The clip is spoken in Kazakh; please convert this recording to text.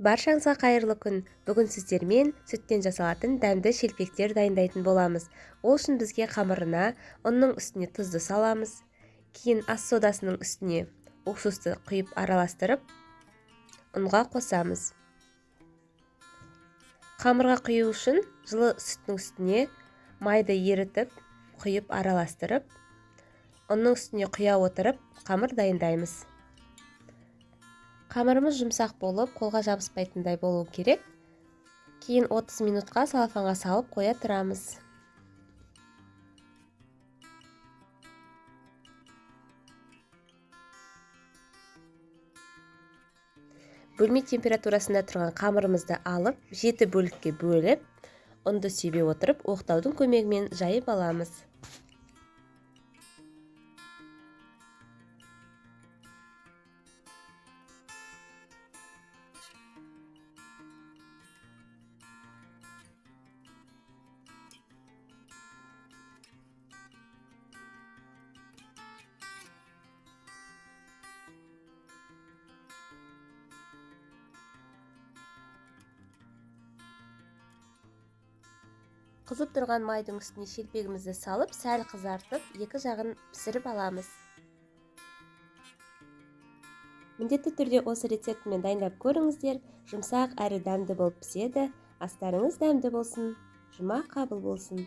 Баршаңызға қайырлы күн. Бүгін сіздермен сүттен жасалатын дәмді шелпектер дайындайтын боламыз. Ол үшін бізге қамырына ұнның үстіне тұзды саламыз. Кейін ас содасының үстіне уксусты құйып араластырып, ұнға қосамыз. Қамырға құю үшін жылы сүттің үстіне майды ерітіп, құйып араластырып, ұнның үстіне құя отырып, қамыр дайындаймыз. Қамырымыз жұмсақ болып, қолға жабыспайтындай болу керек. Кейін 30 минутқа салафанға салып қоя тұрамыз. Бөлме температурасында тұрған қамырымызды алып, 7 бөлікке бөліп, ұнды сүйбе отырып, оқтаудың көмегімен жайып аламыз. Қызып тұрған майдың үстіне шелпегімізді салып, сәл қызартып, екі жағын пісіріп аламыз. Міндетті түрде осы рецептімен дайындап көріңіздер. Жұмсақ әрі дәмді болып піседі. Астарыңыз дәмді болсын. Жұма қабыл болсын.